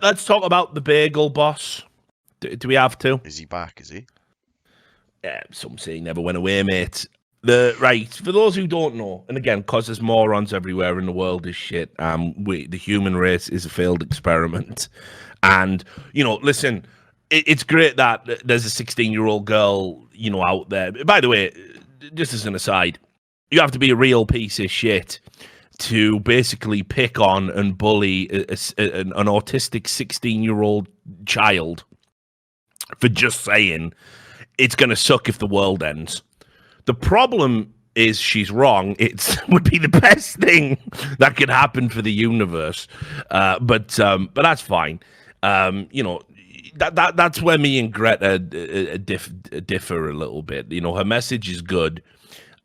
Let's talk about the bagel boss. Do we have to? Is he back? Is he? Yeah, some say he never went away, mate. For those who don't know, and again, because there's morons everywhere in the world is shit. The human race is a failed experiment, and listen, it's great that there's a 16-year-old girl, out there. By the way, just as an aside, you have to be a real piece of shit to basically pick on and bully an autistic 16-year-old child for just saying it's going to suck if the world ends. The problem is she's wrong. It would be the best thing that could happen for the universe. But that's fine. That's where me and Greta differ a little bit. Her message is good.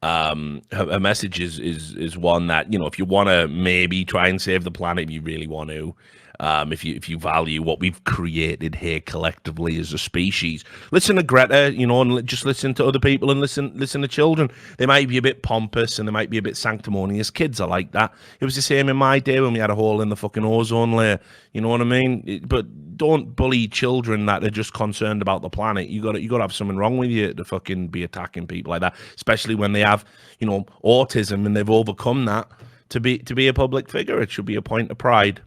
Her message is one that, if you want to maybe try and save the planet, if you really want to, if you value what we've created here collectively as a species, listen to Greta, and just listen to other people and listen to children. They might be a bit pompous and they might be a bit sanctimonious. Kids are like that. It was the same in my day when we had a hole in the fucking ozone layer. You know what I mean? But don't bully children that are just concerned about the planet. You got to have something wrong with you to fucking be attacking people like that, especially when they have, autism and they've overcome that to be a public figure. It should be a point of pride.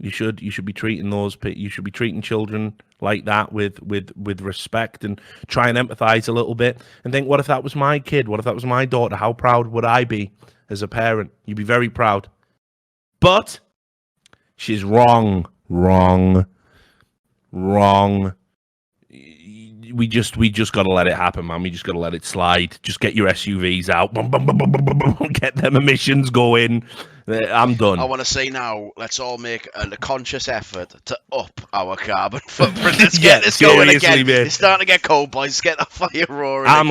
You should be treating children like that with respect and try and empathize a little bit and think, what if that was my kid? What if that was my daughter? How proud would I be as a parent? You'd be very proud. But she's wrong. We just got to let it happen, man. We just got to let it slide. Just get your SUVs out. Get them emissions going. I'm done. I want to say now, let's all make a conscious effort to up our carbon footprint. Let's get this going again. Mate. It's starting to get cold, boys. Let's get that fire roaring. I'm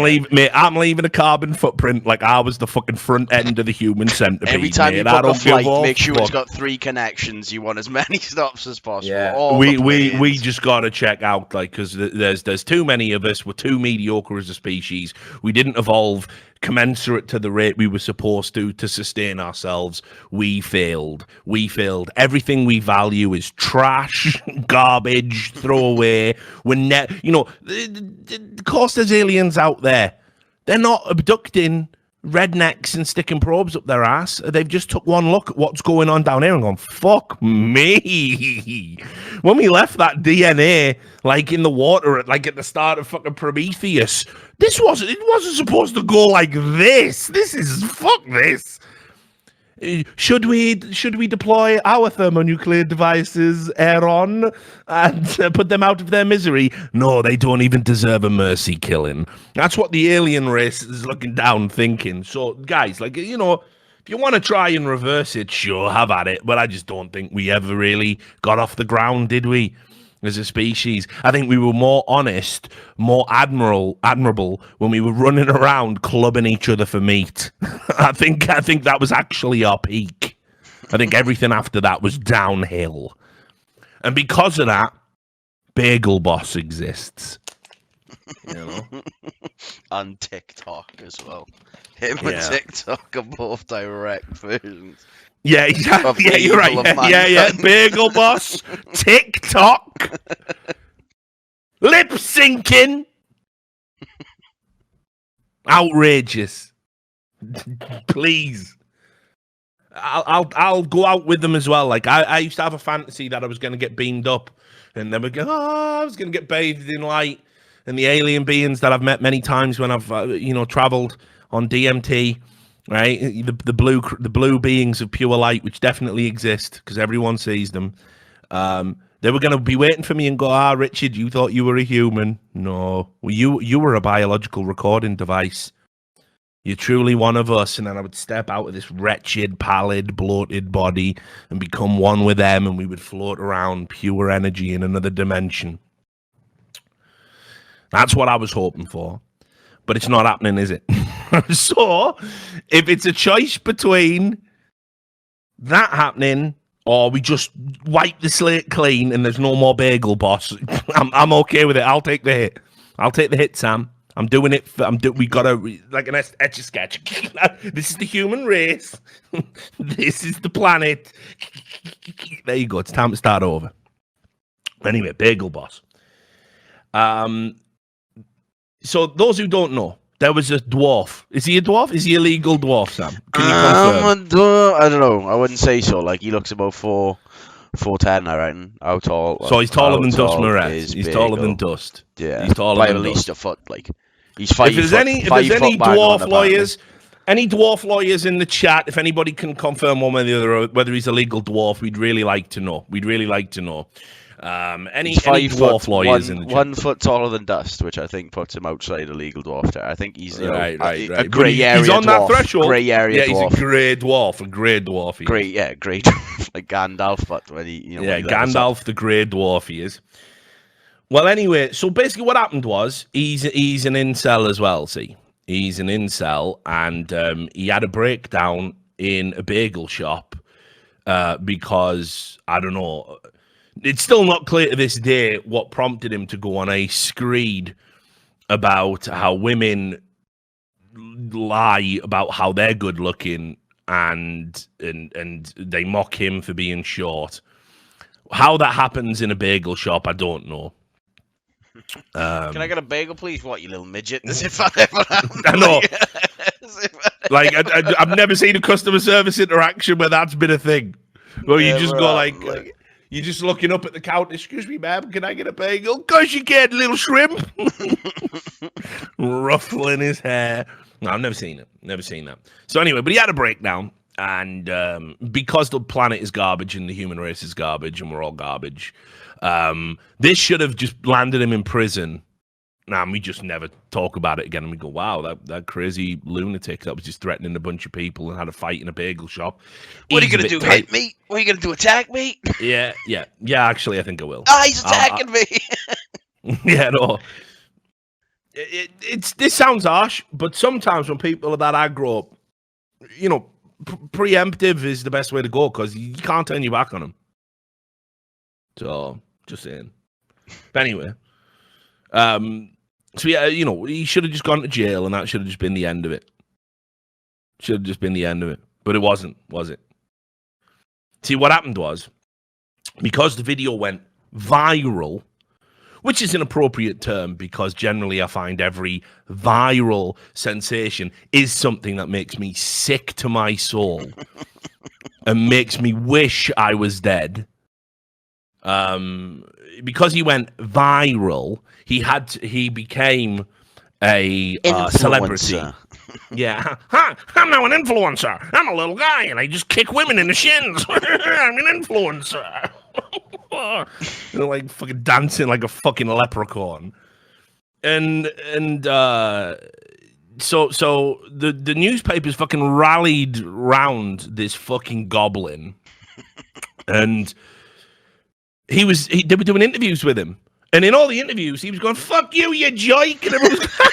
leaving a carbon footprint like I was the fucking front end of the human centipede. Every time you book a flight, make sure it's got 3 connections. You want as many stops as possible. Yeah. We just got to check out, because there's too many of us. We're too mediocre as a species. We didn't evolve commensurate to the rate we were supposed to sustain ourselves. We failed. Everything we value is trash, garbage, throwaway. Of course there's aliens out there. They're not abducting rednecks and sticking probes up their ass. They've just took one look at what's going on down here and gone, fuck me. When we left that DNA in the water at the start of fucking Prometheus, it wasn't supposed to go like this. Fuck this. Should we deploy our thermonuclear devices on and put them out of their misery? No, they don't even deserve a mercy killing. That's what the alien race is looking down thinking. So, guys, if you want to try and reverse it, sure, have at it. But I just don't think we ever really got off the ground, did we? As a species, I think we were more honest, more admirable when we were running around clubbing each other for meat. I think that was actually our peak. I think everything after that was downhill, and because of that, Bagel Boss exists. And TikTok as well. Him and TikTok are both direct versions. Yeah, exactly. Yeah, you're right. Yeah. Bagel Boss, TikTok, lip syncing, outrageous. Please, I'll go out with them as well. I used to have a fantasy that I was going to get beamed up, and then I was going to get bathed in light, and the alien beings that I've met many times when I've traveled on DMT. Right, the blue beings of pure light, which definitely exist because everyone sees them. They were going to be waiting for me and go, Richard, you thought you were a human. No, you were a biological recording device. You're truly one of us. And then I would step out of this wretched, pallid, bloated body and become one with them, and we would float around pure energy in another dimension. That's what I was hoping for. But it's not happening, is it? So, if it's a choice between that happening or we just wipe the slate clean and there's no more Bagel Boss, I'm okay with it. I'll take the hit. I'll take the hit, Sam. I'm doing it. We got to, like an etch-a-sketch. This is the human race. This is the planet. There you go. It's time to start over. Anyway, Bagel Boss. So those who don't know, there was a dwarf. Is he a dwarf? Is he a legal dwarf, Sam? Can you confirm? I don't know. I wouldn't say so. Like, he looks about 4'10", I reckon. How tall? So he's taller than Dust Moret. He's taller than Dust. Yeah, he's taller by than at least Dust. a foot. Like, he's 5 If there's foot. any dwarf lawyers, any dwarf lawyers in the chat, if anybody can confirm one way or the other whether he's a legal dwarf, we'd really like to know. Any dwarf lawyers in the chat. 1 foot taller than Dust, which I think puts him outside a legal dwarf. I think he's right. A grey area. He's on dwarf, that threshold. Grey area. Yeah, dwarf. He's a grey dwarf. Grey dwarf. Grey like Gandalf, but when he, Gandalf the grey dwarf he is. Well, anyway, so basically what happened was he's an incel as well. See, he's an incel, and he had a breakdown in a bagel shop because I don't know. It's still not clear to this day what prompted him to go on a screed about how women lie about how they're good looking and they mock him for being short. How that happens in a bagel shop, I don't know. Can I get a bagel, please? What, you little midget? As if I ever I know. Like, I've never seen a customer service interaction where that's been a thing. Where you just go like you're just looking up at the counter. Excuse me, ma'am, can I get a bagel? Of course you can, little shrimp. Ruffling his hair. No, I've never seen it. Never seen that. So anyway, but he had a breakdown. And because the planet is garbage and the human race is garbage and we're all garbage, this should have just landed him in prison. And we just never talk about it again. And we go, wow, that crazy lunatic that was just threatening a bunch of people and had a fight in a bagel shop. What are you going to do, hit me? What are you going to do, attack me? Yeah, actually, I think I will. Ah, he's attacking me. Yeah, no. This sounds harsh, but sometimes when people are that aggro, preemptive is the best way to go because you can't turn your back on them. So, just saying. But anyway, so yeah, he should have just gone to jail, and that should have just been the end of it. But it wasn't, was it? See, what happened was, because the video went viral, which is an appropriate term because generally I find every viral sensation is something that makes me sick to my soul and makes me wish I was dead. Because he went viral, he became a celebrity. Yeah, I'm now an influencer. I'm a little guy and I just kick women in the shins. I'm an influencer. Like fucking dancing like a fucking leprechaun. And so the newspapers fucking rallied round this fucking goblin, and they were doing interviews with him, and in all the interviews he was going, "Fuck you, you joke," and everyone was going,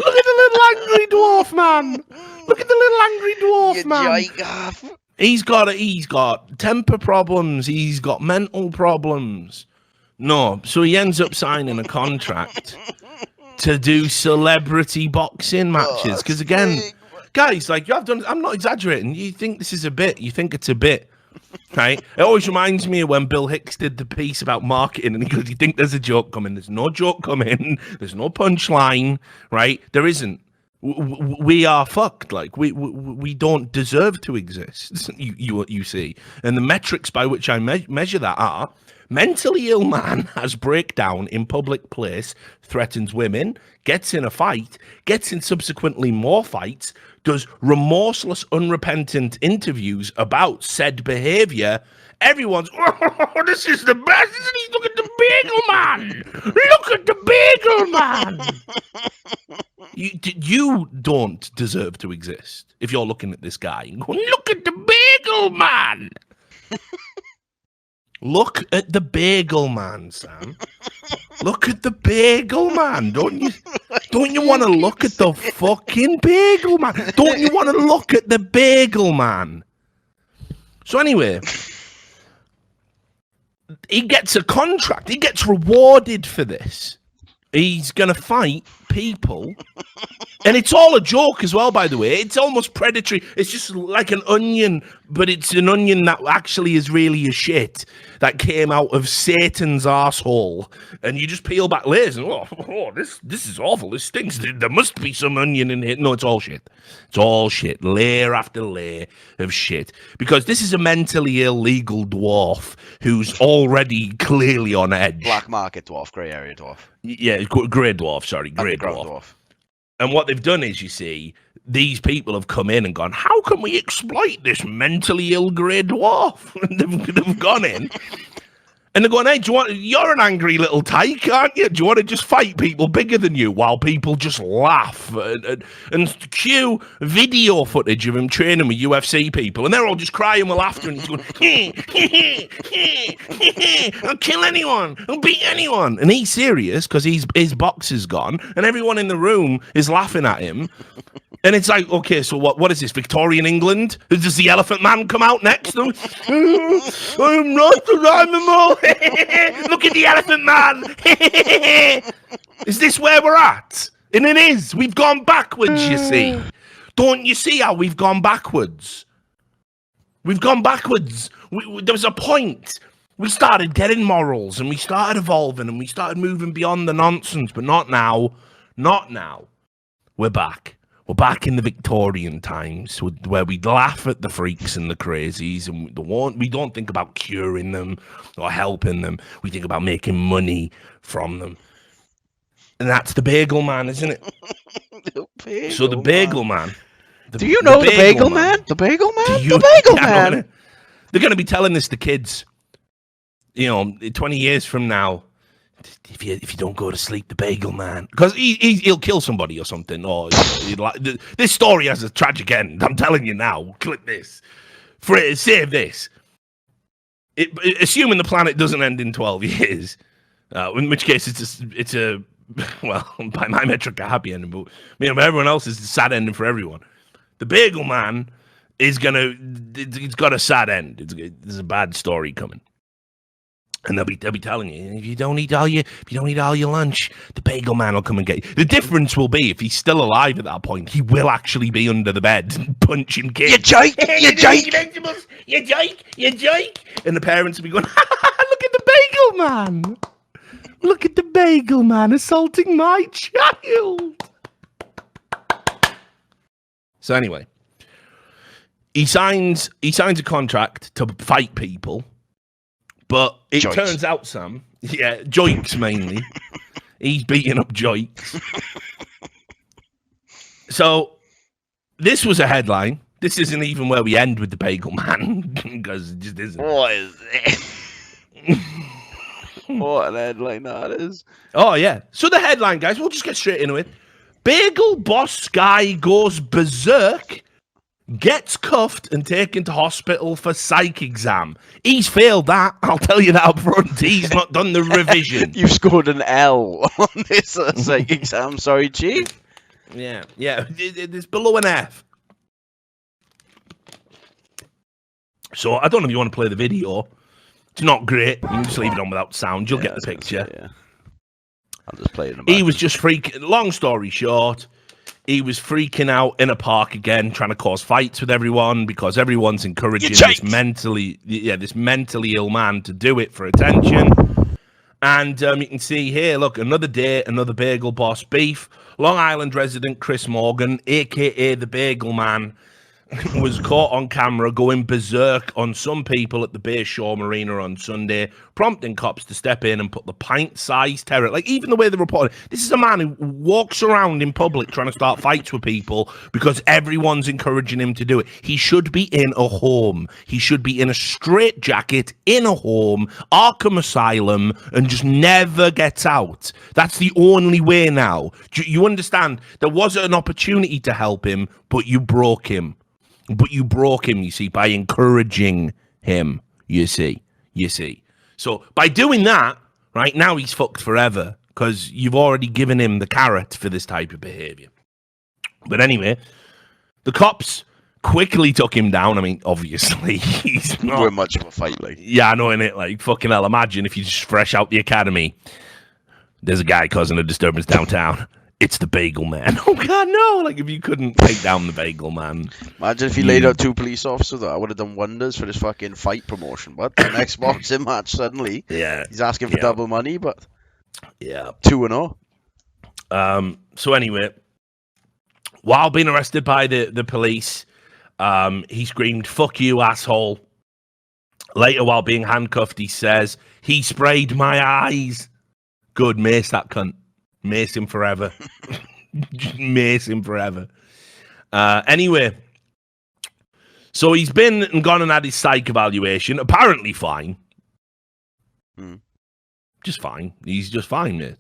look at the little angry dwarf man. Look at the little angry dwarf man. Joke. He's got temper problems. He's got mental problems. No, so he ends up signing a contract to do celebrity boxing matches. Because again, guys, like I'm not exaggerating. You think this is a bit? You think it's a bit, right? It always reminds me of when Bill Hicks did the piece about marketing, and he goes, "You think there's a joke coming? There's no joke coming. There's no punchline, right? There isn't. We are fucked. Like we don't deserve to exist. You see, and the metrics by which I measure that are: mentally ill man has breakdown in public place, threatens women, gets in a fight, gets in subsequently more fights, does remorseless, unrepentant interviews about said behavior. Everyone's, oh, this is the best. Isn't he? Look at the bagel man. Look at the bagel man. You don't deserve to exist if you're looking at this guy and going, look at the bagel man. Look at the bagel man, Sam. Look at the bagel man. Don't you want to look at the fucking bagel man? Don't you want to look at the bagel man? So anyway, he gets a contract. He gets rewarded for this. He's going to fight people And it's all a joke as well, by the way. It's almost predatory. It's just like an onion, but it's an onion that actually is really a shit that came out of Satan's arsehole. And you just peel back layers and, this is awful. This stinks. There must be some onion in here. No, it's all shit. It's all shit. Layer after layer of shit. Because this is a mentally illegal dwarf who's already clearly on edge. Black market dwarf, grey area dwarf. Yeah, grey dwarf, sorry. Grey dwarf. And what they've done is, you see, these people have come in and gone, how can we exploit this mentally ill grey dwarf? And they've gone in. And they're going, hey, you're an angry little tyke, aren't you? Do you want to just fight people bigger than you while people just laugh? And cue video footage of him training with UFC people. And they're all just crying with laughter. And he's going, I'll kill anyone. I'll beat anyone. And he's serious because his box is gone. And everyone in the room is laughing at him. And it's like, okay, so what is this, Victorian England? Does the Elephant Man come out next? I'm not an animal. Look at the Elephant Man. Is this where we're at? And it is. We've gone backwards, you see. Don't you see how we've gone backwards? We've gone backwards. There was a point. We started getting morals and we started evolving and we started moving beyond the nonsense, but not now. Not now. We're back. We're back in the Victorian times where we laugh at the freaks and the crazies and we don't think about curing them or helping them. We think about making money from them. And that's the Bagel Man, isn't it? The Bagel Man. Do you know the Bagel Man? The Bagel Man? The Bagel Man! They're going to be telling this to kids, 20 years from now. If you don't go to sleep, the Bagel Man, because he'll kill somebody or something. Or this story has a tragic end. I'm telling you now. Click this. Save this. Assuming the planet doesn't end in 12 years, in which case it's a well, by my metric, a happy ending. But everyone else is a sad ending for everyone. The Bagel Man is it's got a sad end. There's a bad story coming. And they'll be telling you, if you don't eat all your lunch, the Bagel Man will come and get you. The difference will be if he's still alive at that point, he will actually be under the bed punching kids. You joke, you joke, you joke, you joke. And the parents will be going, look at the Bagel Man. Look at the Bagel Man assaulting my child. So anyway, he signs a contract to fight people. But it turns out, Sam, joinks mainly. He's beating up joinks. So this was a headline. This isn't even where we end with the Bagel Man, because it just isn't. What is it? What an headline that is. Oh, yeah. So the headline, guys, we'll just get straight into it. Bagel boss guy goes berserk, gets cuffed and taken to hospital for psych exam. He's failed that. I'll tell you that up front. He's not done the revision. You've scored an L on this psych exam. Sorry, Chief. Yeah. It's below an F. So I don't know if you want to play the video. It's not great. You can just leave it on without sound. You'll get the picture. Yeah. I'll just play it in the back. He was just freaking. Long story short, he was freaking out in a park again, trying to cause fights with everyone because everyone's encouraging this mentally ill man to do it for attention. And you can see here, look, another day, another bagel boss beef. Long Island resident Chris Morgan, a.k.a. the Bagel Man, was caught on camera going berserk on some people at the Bay Shore Marina on Sunday, prompting cops to step in and put the pint-sized terror. Like, even the way they reported, this is a man who walks around in public trying to start fights with people because everyone's encouraging him to do it. He should be in a home. He should be in a straitjacket, in a home, Arkham Asylum, and just never gets out. That's the only way now. You understand? There was an opportunity to help him, but you broke him. You see, by encouraging him, you see. So by doing that, right, now he's fucked forever because you've already given him the carrot for this type of behavior. But anyway, the cops quickly took him down. I mean, obviously, he's not... We're much of a fight, like. Yeah, I know, innit? Like, fucking hell, imagine if you're just fresh out the academy. There's a guy causing a disturbance downtown. it's the Bagel Man. Oh God, no! Like if you couldn't take down the Bagel Man, imagine if he laid out 2 police officers. That would have done wonders for his fucking fight promotion. But the next boxing match, suddenly, he's asking for double money. But 2-0. So anyway, while being arrested by the police, he screamed, "Fuck you, asshole." Later, while being handcuffed, he says, "He sprayed my eyes." Good, mace that cunt. Mace him forever. Mace him forever. Anyway, so he's been and gone and had his psych evaluation. Apparently fine. Just fine. He's just fine, mate.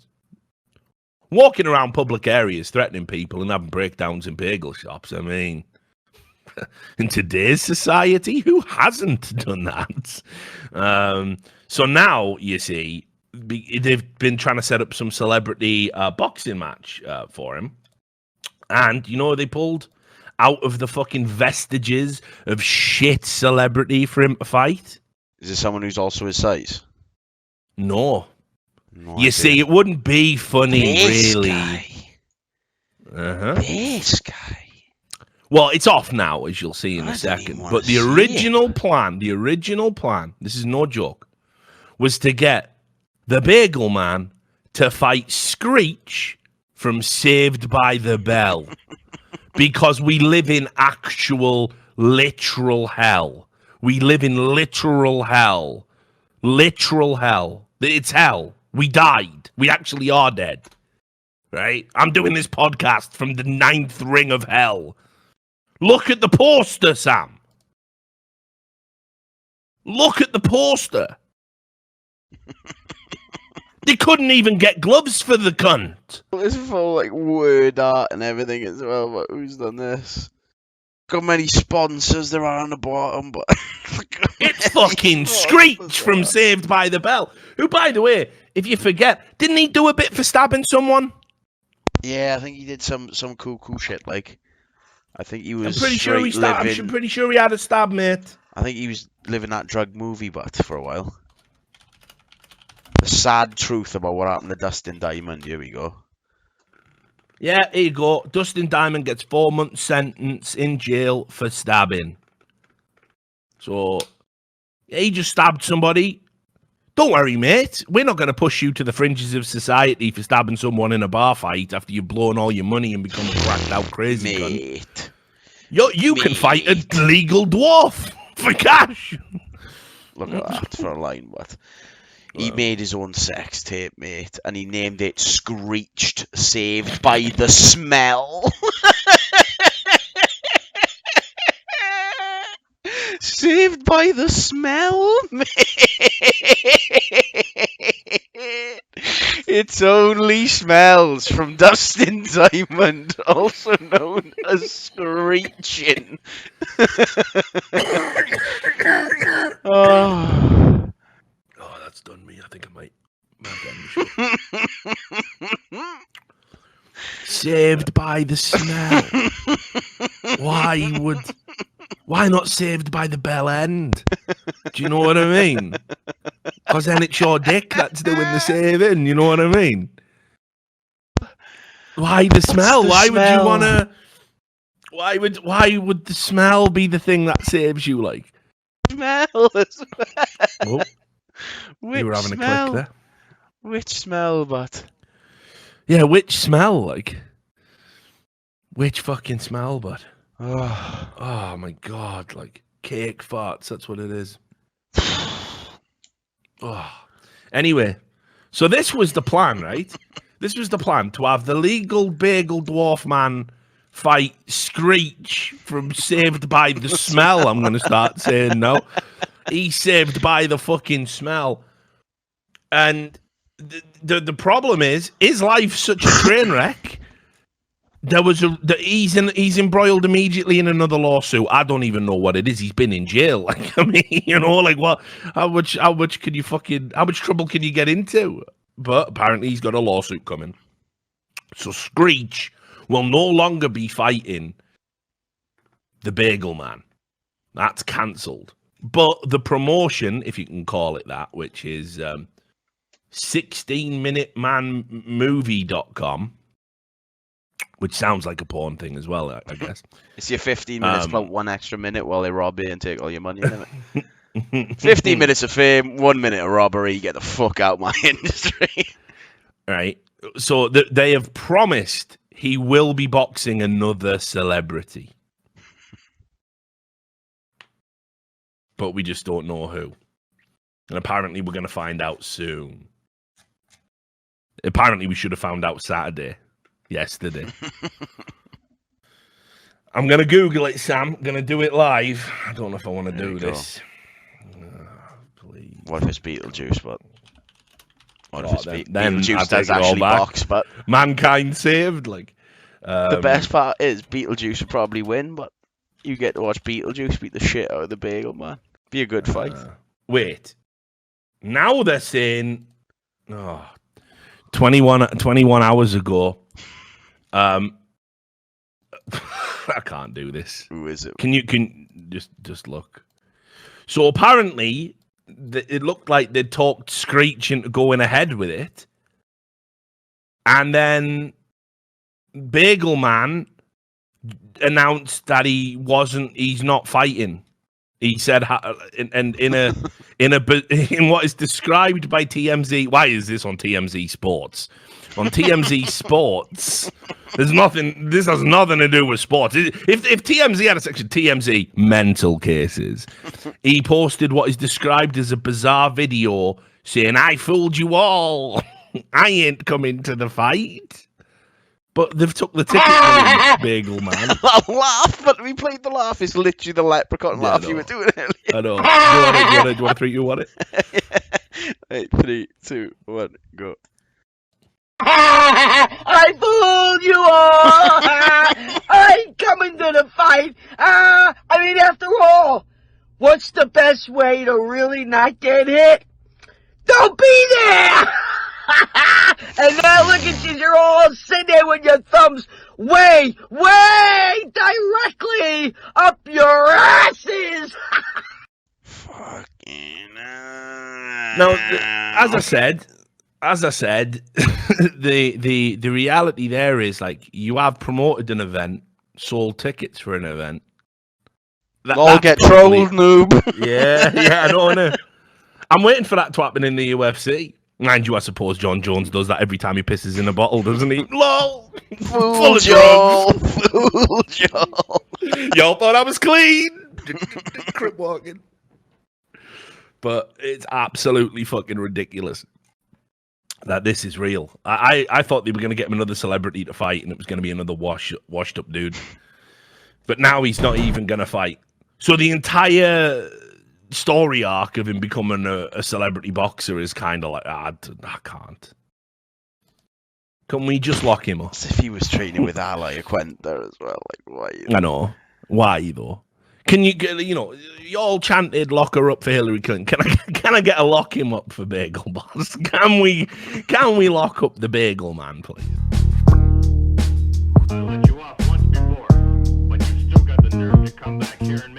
Walking around public areas, threatening people and having breakdowns in bagel shops. I mean, in today's society, who hasn't done that? So now, you see, they've been trying to set up some celebrity boxing match for him. And, you know, they pulled out of the fucking vestiges of shit celebrity for him to fight. Is it someone who's also his size? No. You see, it wouldn't be funny, really. This guy. Well, it's off now, as you'll see in a second. But the original plan, this is no joke, was to get the Bagel Man to fight Screech from Saved by the Bell. Because we live in actual, literal hell. We live in literal hell. Literal hell. It's hell. We died. We actually are dead. Right? I'm doing this podcast from the 9th ring of hell. Look at the poster, Sam. Look at the poster. They couldn't even get gloves for the cunt. It's full like word art and everything as well, but who's done this? Got many sponsors there are on the bottom, but it's fucking Screech from Saved by the Bell. Who, by the way, if you forget, didn't he do a bit for stabbing someone? Yeah, I think he did some cool shit. Like, I think he was. I'm pretty sure he had a stab, mate. I think he was living that drug movie, but for a while. The sad truth about what happened to Dustin Diamond. Here we go. Yeah, here you go. Dustin Diamond gets 4 months sentence in jail for stabbing. So, he just stabbed somebody. Don't worry, mate. We're not going to push you to the fringes of society for stabbing someone in a bar fight after you've blown all your money and become a cracked out crazy cunt. You can fight a legal dwarf for cash. Look at that for a line, but... He made his own sex tape, mate, and he named it Screeched Saved by the Smell. Saved by the Smell, mate. It's only smells from Dustin Diamond, also known as Screeching. Oh, that's done me. I think I might. Saved by the Smell. Why not Saved by the Bell End? Do you know what I mean? Because then it's your dick that's doing the saving. You know what I mean? Why the smell? Why would you want to? Why would the smell be the thing that saves you? Like smell. Oh, you were having a click there. Which smell, but yeah, which smell? Like which fucking smell, but. Oh my god, like cake farts, that's what it is. Oh. Anyway, so this was the plan, right? This was the plan, to have the legal bagel dwarf man fight Screech from Saved by the Smell. I'm going to start saying no. He's saved by the fucking smell. And the problem is life such a train wreck? He's embroiled immediately in another lawsuit. I don't even know what it is. He's been in jail. Like, I mean, you know, like what? How much trouble can you get into? But apparently, he's got a lawsuit coming. So Screech will no longer be fighting the Bagel Man. That's cancelled. But the promotion, if you can call it that, which is 16minutemanmovie.com. which sounds like a porn thing as well, I guess. It's your 15 minutes plus 1 extra minute while they rob you and take all your money, isn't it? 15 minutes of fame, 1 minute of robbery, get the fuck out my industry. Right. So they have promised he will be boxing another celebrity. But we just don't know who. And apparently we're going to find out soon. Apparently we should have found out yesterday. I'm going to Google it, Sam. I'm going to do it live. I don't know if I want to do this. Please. What if it's Beetlejuice, but... What if it's then Beetlejuice does actually box, but... Mankind saved, like... the best part is Beetlejuice would probably win, but you get to watch Beetlejuice beat the shit out of the Bagel Man. Be a good fight. Wait. Now they're saying... 21 hours ago... I can't do this. Who is it? Can just look? So apparently, it looked like they talked Screech into going ahead with it, and then Bagel Man announced that he's not fighting. He said, in what is described by TMZ. Why is this on TMZ Sports? On TMZ Sports, there's nothing. This has nothing to do with sports. If TMZ had a section, TMZ mental cases, he posted what is described as a bizarre video saying, "I fooled you all. I ain't coming to the fight." But they've took the ticket from him, Bagel Man. That laugh, but we played the laugh. It's literally the leprechaun laugh you were doing earlier. I know. Do you want to 3, 2, 1 it? Yeah. 3, 2, 1, go. I fooled you all! I ain't coming to the fight! After all, what's the best way to really not get hit? Don't be there! And now look at you, you're all sitting there with your thumbs way directly up your asses! Fucking... Now, as I said, the reality there is, like, you have promoted an event, sold tickets for an event. All get trolled, noob. Yeah, I don't know. I'm waiting for that to happen in the UFC. Mind you, I suppose John Jones does that every time he pisses in a bottle, doesn't he? LOL! Fool Joel! Fool Joel! Y'all thought I was clean! Crip walking. But it's absolutely fucking ridiculous that this is real. I thought they were going to get him another celebrity to fight, and it was going to be another washed up dude. But now he's not even going to fight. So the entire story arc of him becoming a celebrity boxer is kind of like, I can't. Can we just lock him up? As if he was training with Ally Quenta as well. Like, why? I know. Why though? Can you get, you all chanted lock her up for Hillary Clinton. Can I get a lock him up for Bagel Boss? Can we lock up the Bagel Man, please? I let you off once before, but you still got the nerve to come back here and